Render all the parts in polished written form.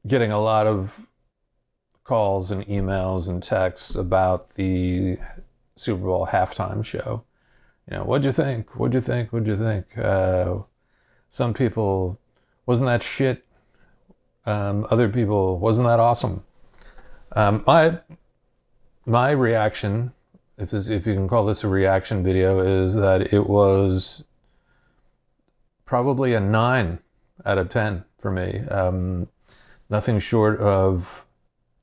getting a lot of calls and emails and texts about the Super Bowl halftime show. What'd you think? What'd you think? What'd you think? Some people, wasn't that shit? Other people, wasn't that awesome? My reaction, if you can call this a reaction video, is that it was probably a 9 out of 10 for me. Nothing short of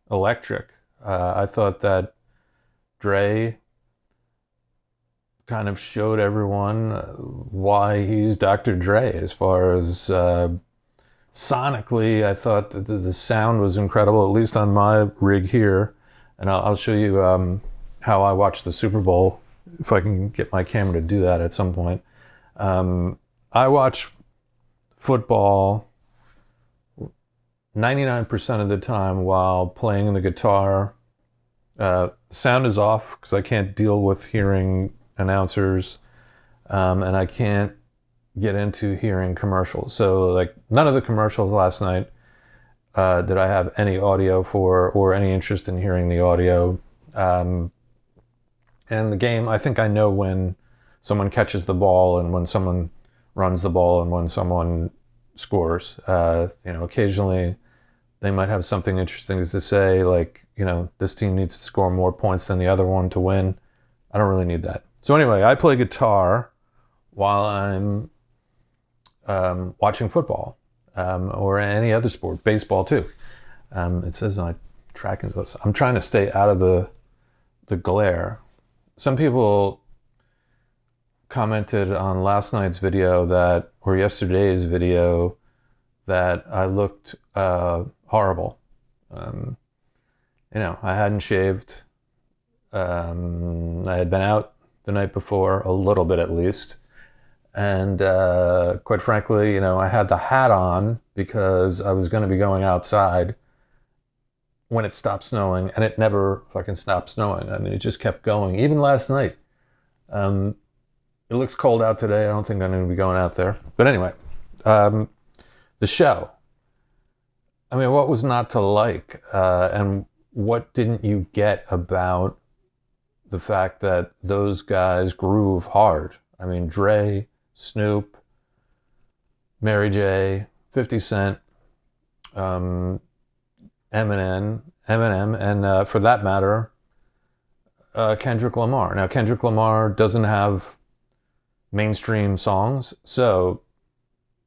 electric. I thought that Dre kind of showed everyone why he's Dr. Dre. As far as sonically, I thought that the sound was incredible, at least on my rig here. And I'll show you how I watched the Super Bowl, if I can get my camera to do that at some point. I watch football 99% of the time while playing the guitar. Sound is off because I can't deal with hearing announcers, and I can't get into hearing commercials. So like none of the commercials last night did I have any audio for or any interest in hearing the audio. And the game, I think I know when someone catches the ball and when someone runs the ball and when someone scores. Occasionally they might have something interesting to say, like, this team needs to score more points than the other one to win. I don't really need that. So anyway, I play guitar while I'm watching football or any other sport, baseball too. It says on my tracking list, I'm trying to stay out of the glare. Some people commented on last night's video or yesterday's video, that I looked horrible. I hadn't shaved. I had been out the night before, a little bit at least. And quite frankly, I had the hat on because I was going to be going outside when it stopped snowing, and it never fucking stopped snowing. I mean, it just kept going, even last night. It looks cold out today. I don't think I'm going to be going out there. But anyway, the show. I mean, what was not to like? And what didn't you get about the fact that those guys groove hard? I mean, Dre, Snoop, Mary J, 50 Cent, Eminem, and for that matter, Kendrick Lamar. Now, Kendrick Lamar doesn't have mainstream songs, so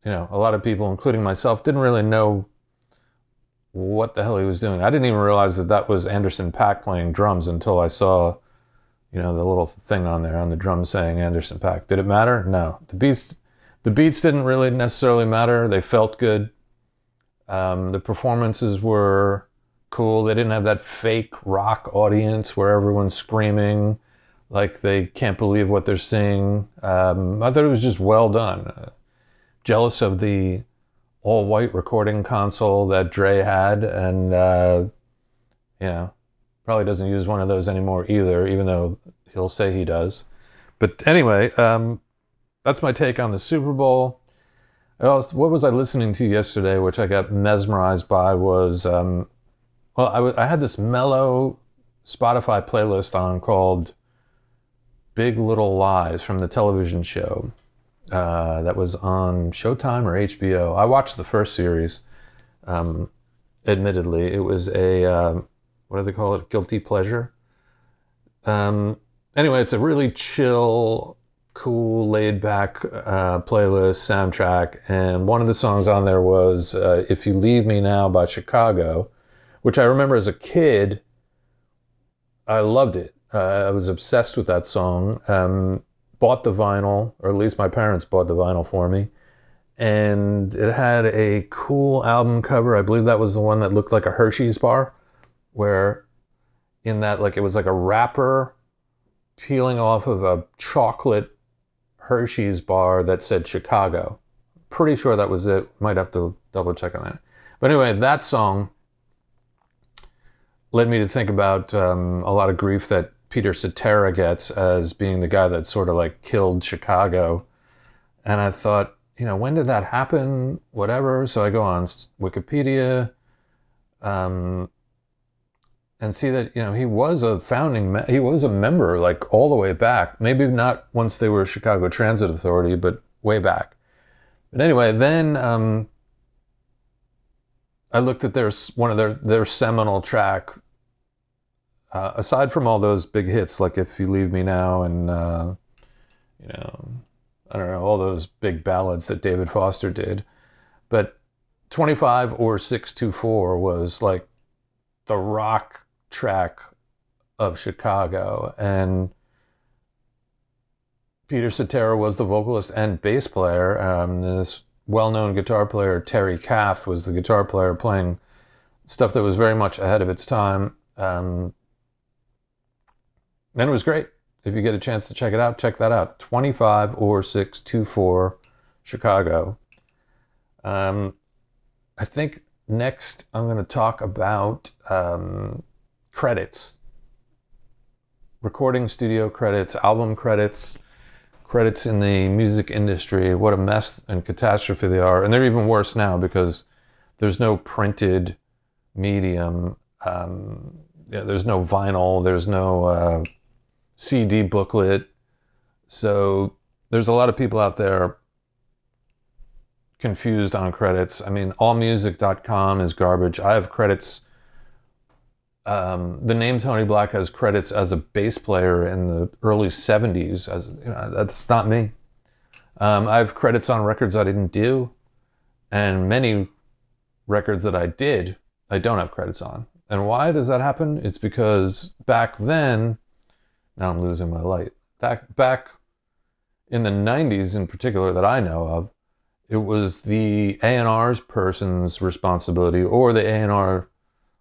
a lot of people, including myself, didn't really know what the hell he was doing. I didn't even realize that was Anderson .Paak playing drums until I saw, the little thing on there on the drums saying Anderson .Paak. Did it matter? No. The beats didn't really necessarily matter. They felt good. The performances were cool. They didn't have that fake rock audience where everyone's screaming like they can't believe what they're seeing. I thought it was just well done. Jealous of the all-white recording console that Dre had, and probably doesn't use one of those anymore either, even though he'll say he does. But anyway, that's my take on the Super Bowl. What was I listening to yesterday, which I got mesmerized by, was I had this mellow Spotify playlist on called Big Little Lies, from the television show that was on Showtime or HBO. I watched the first series. Admittedly, it was a what do they call it? Guilty pleasure. Anyway, it's a really chill, cool, laid-back playlist, soundtrack, and one of the songs on there was "If You Leave Me Now" by Chicago, which I remember as a kid. I loved it. I was obsessed with that song. Bought the vinyl, or at least my parents bought the vinyl for me. And it had a cool album cover. I believe that was the one that looked like a Hershey's bar, where in that, like, it was like a wrapper peeling off of a chocolate Hershey's bar that said Chicago. Pretty sure that was it. Might have to double check on that. But anyway, that song led me to think about a lot of grief that Peter Cetera gets as being the guy that sort of like killed Chicago. And I thought, when did that happen? Whatever. So I go on Wikipedia. and see that, he was a he was a member, like, all the way back. Maybe not once they were Chicago Transit Authority, but way back. But anyway, then I looked at one of their seminal track. Aside from all those big hits, like If You Leave Me Now and, I don't know, all those big ballads that David Foster did. But 25 or 624 was like the rock track of Chicago. And Peter Cetera was the vocalist and bass player. This well-known guitar player, Terry Kath, was the guitar player playing stuff that was very much ahead of its time. And it was great. If you get a chance to check it out, check that out. 25 or 624 Chicago. I think next I'm going to talk about credits. Recording studio credits, album credits, credits in the music industry. What a mess and catastrophe they are. And they're even worse now because there's no printed medium. There's no vinyl. There's no CD booklet. So there's a lot of people out there confused on credits. I mean, allmusic.com is garbage. I have credits. The name Tony Black has credits as a bass player in the early 70s. That's not me. I have credits on records I didn't do, and many records that I did, I don't have credits on. And why does that happen? It's because back then, now I'm losing my light. Back in the 90s in particular that I know of, it was the A&R's person's responsibility, or the A&R,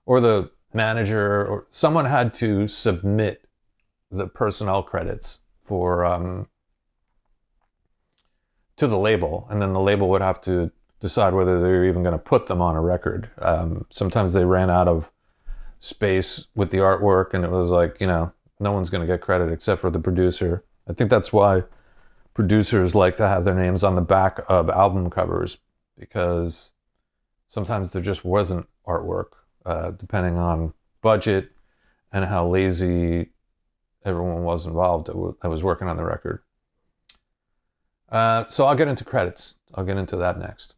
or the manager, or someone had to submit the personnel credits for to the label, and then the label would have to decide whether they were even going to put them on a record. Sometimes they ran out of space with the artwork, and it was like, no one's going to get credit except for the producer. I think that's why producers like to have their names on the back of album covers, because sometimes there just wasn't artwork, depending on budget and how lazy everyone was involved that was working on the record. So I'll get into credits. I'll get into that next.